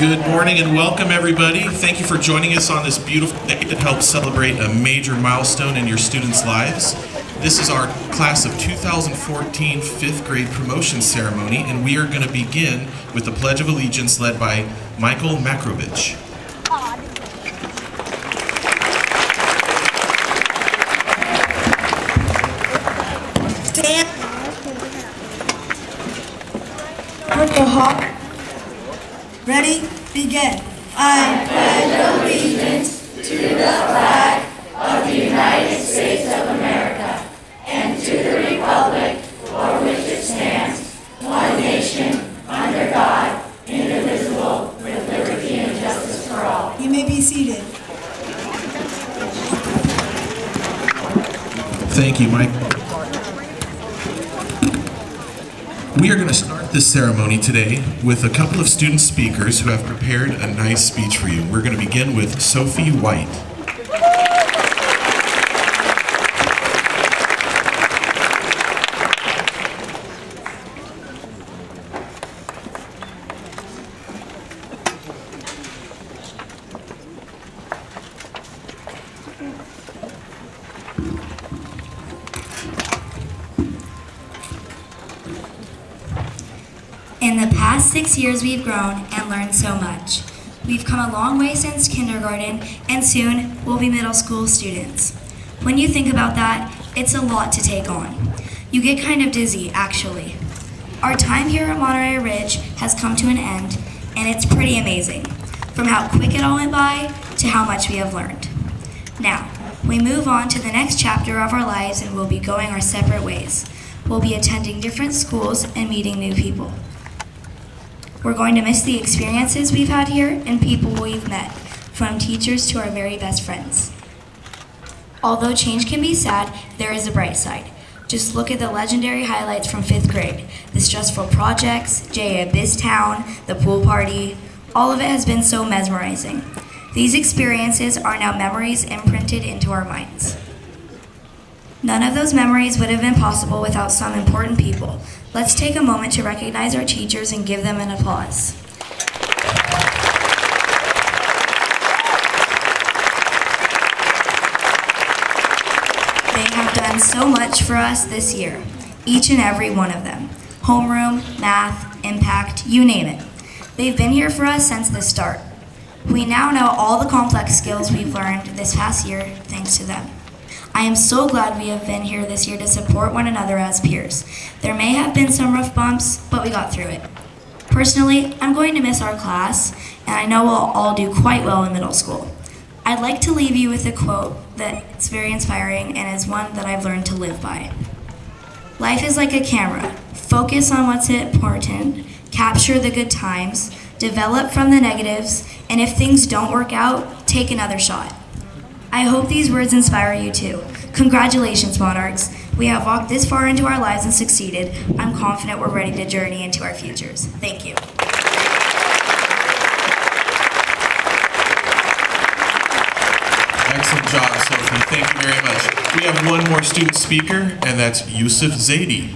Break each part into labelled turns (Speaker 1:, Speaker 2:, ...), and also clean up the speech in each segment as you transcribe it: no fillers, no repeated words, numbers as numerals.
Speaker 1: Good morning and welcome everybody. Thank you for joining us on this beautiful day to help celebrate a major milestone in your students' lives. This is our class of 2014 5th grade promotion ceremony, and we are going to begin with the Pledge of Allegiance led by Michael Makrovich.
Speaker 2: Stand. Purple Hawk. Ready? Begin.
Speaker 3: I pledge allegiance to the flag of the United States of America and to the republic for which it stands, one nation, under God, indivisible, with liberty and justice for all.
Speaker 2: You may be seated.
Speaker 1: Thank you, Mike. We are going to start this ceremony today with a couple of student speakers who have prepared a nice speech for you. We're going to begin with Sophie White.
Speaker 4: In the past 6 years, we've grown and learned so much. We've come a long way since kindergarten, and soon we'll be middle school students. When you think about that, it's a lot to take on. You get kind of dizzy, actually. Our time here at Monterey Ridge has come to an end, and it's pretty amazing, from how quick it all went by to how much we have learned. Now, we move on to the next chapter of our lives, and we'll be going our separate ways. We'll be attending different schools and meeting new people. We're going to miss the experiences we've had here and people we've met, from teachers to our very best friends. Although change can be sad, there is a bright side. Just look at the legendary highlights from 5th grade, the stressful projects, JA BizTown, the pool party. All of it has been so mesmerizing. These experiences are now memories imprinted into our minds. None of those memories would have been possible without some important people. Let's take a moment to recognize our teachers and give them an applause. They have done so much for us this year, each and every one of them. Homeroom, math, impact, you name it. They've been here for us since the start. We now know all the complex skills we've learned this past year thanks to them. I am so glad we have been here this year to support one another as peers. There may have been some rough bumps, but we got through it. Personally, I'm going to miss our class, and I know we'll all do quite well in middle school. I'd like to leave you with a quote that's very inspiring and is one that I've learned to live by. Life is like a camera. Focus on what's important, capture the good times, develop from the negatives, and if things don't work out, take another shot. I hope these words inspire you too. Congratulations, Monarchs. We have walked this far into our lives and succeeded. I'm confident we're ready to journey into our futures. Thank you.
Speaker 1: Excellent job, Sophie. Thank you very much. We have one more student speaker, and that's Yusuf Zaidi.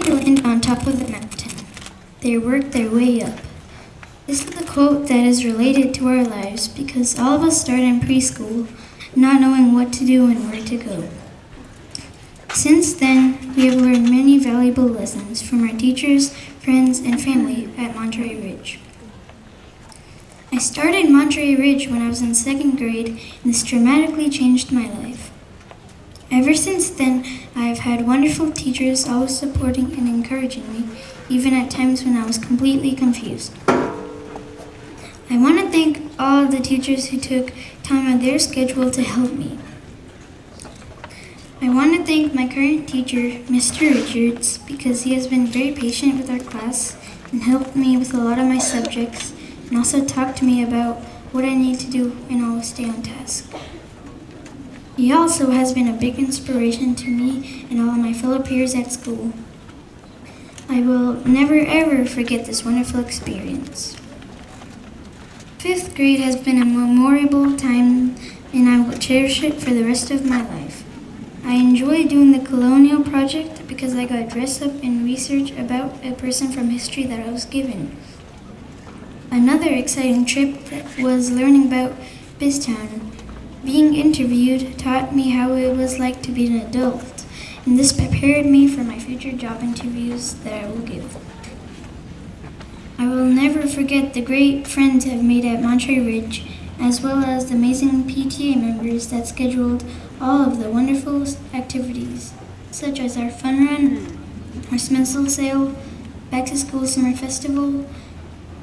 Speaker 5: Land on top of the mountain. They work their way up. This is a quote that is related to our lives because all of us start in preschool not knowing what to do and where to go. Since then, we have learned many valuable lessons from our teachers, friends, and family at Monterey Ridge. I started Monterey Ridge when I was in 2nd grade, and this dramatically changed my life. Ever since then, I have had wonderful teachers always supporting and encouraging me, even at times when I was completely confused. I want to thank all of the teachers who took time out of their schedule to help me. I want to thank my current teacher, Mr. Richards, because he has been very patient with our class and helped me with a lot of my subjects, and also talked to me about what I need to do and always stay on task. He also has been a big inspiration to me and all of my fellow peers at school. I will never ever forget this wonderful experience. 5th grade has been a memorable time and I will cherish it for the rest of my life. I enjoy doing the Colonial Project because I got dressed up and research about a person from history that I was given. Another exciting trip was learning about BizTown. Being interviewed taught me how it was like to be an adult, and this prepared me for my future job interviews that I will give. I will never forget the great friends I've made at Monterey Ridge, as well as the amazing PTA members that scheduled all of the wonderful activities, such as our fun run, our Smithsonian sale, back to school summer festival,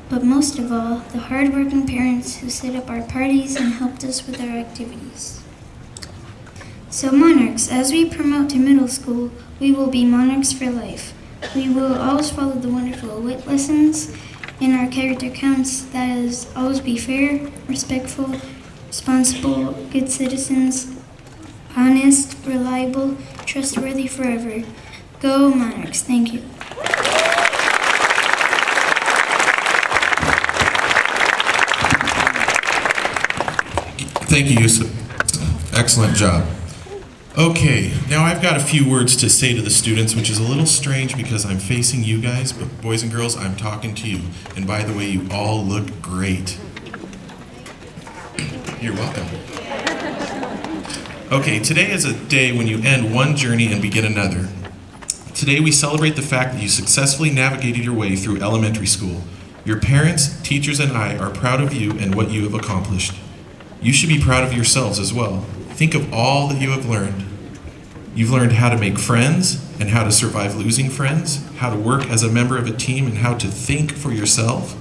Speaker 5: but most of all, the hard-working parents who set up our parties and helped us with our activities. So Monarchs, as we promote to middle school, we will be Monarchs for life. We will always follow the wonderful wit lessons in our character counts, that is, always be fair, respectful, responsible, good citizens, honest, reliable, trustworthy forever. Go Monarchs. Thank you.
Speaker 1: Thank you, Yusuf. Excellent job. Okay, now I've got a few words to say to the students, which is a little strange because I'm facing you guys, but boys and girls, I'm talking to you. And by the way, you all look great. You're welcome. Okay, today is a day when you end one journey and begin another. Today we celebrate the fact that you successfully navigated your way through elementary school. Your parents, teachers, and I are proud of you and what you have accomplished. You should be proud of yourselves as well. Think of all that you have learned. You've learned how to make friends and how to survive losing friends, how to work as a member of a team and how to think for yourself,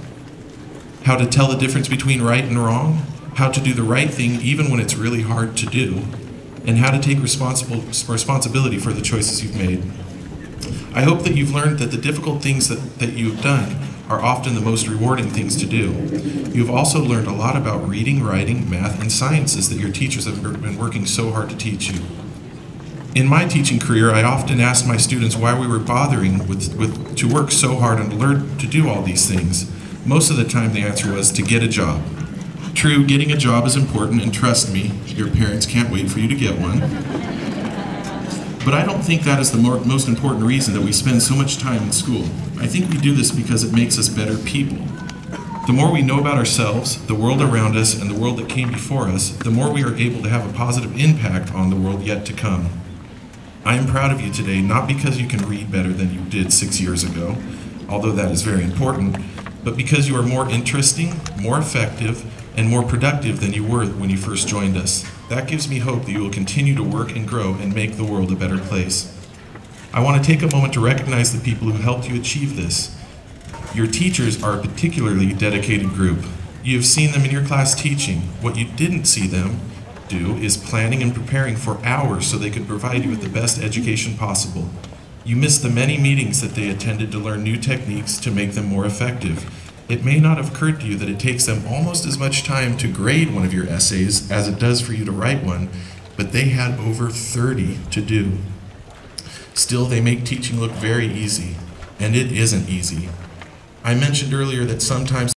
Speaker 1: how to tell the difference between right and wrong, how to do the right thing even when it's really hard to do, and how to take responsibility for the choices you've made. I hope that you've learned that the difficult things that you've done are often the most rewarding things to do. You've also learned a lot about reading, writing, math, and sciences that your teachers have been working so hard to teach you. In my teaching career, I often asked my students why we were bothering to work so hard and learn to do all these things. Most of the time the answer was to get a job. True, getting a job is important, and trust me, your parents can't wait for you to get one. But I don't think that is the most important reason that we spend so much time in school. I think we do this because it makes us better people. The more we know about ourselves, the world around us, and the world that came before us, the more we are able to have a positive impact on the world yet to come. I am proud of you today, not because you can read better than you did 6 years ago, although that is very important, but because you are more interesting, more effective, and more productive than you were when you first joined us. That gives me hope that you will continue to work and grow and make the world a better place. I want to take a moment to recognize the people who helped you achieve this. Your teachers are a particularly dedicated group. You have seen them in your class teaching. What you didn't see them do is planning and preparing for hours so they could provide you with the best education possible. You missed the many meetings that they attended to learn new techniques to make them more effective. It may not have occurred to you that it takes them almost as much time to grade one of your essays as it does for you to write one, but they had over 30 to do. Still, they make teaching look very easy, and it isn't easy. I mentioned earlier that sometimes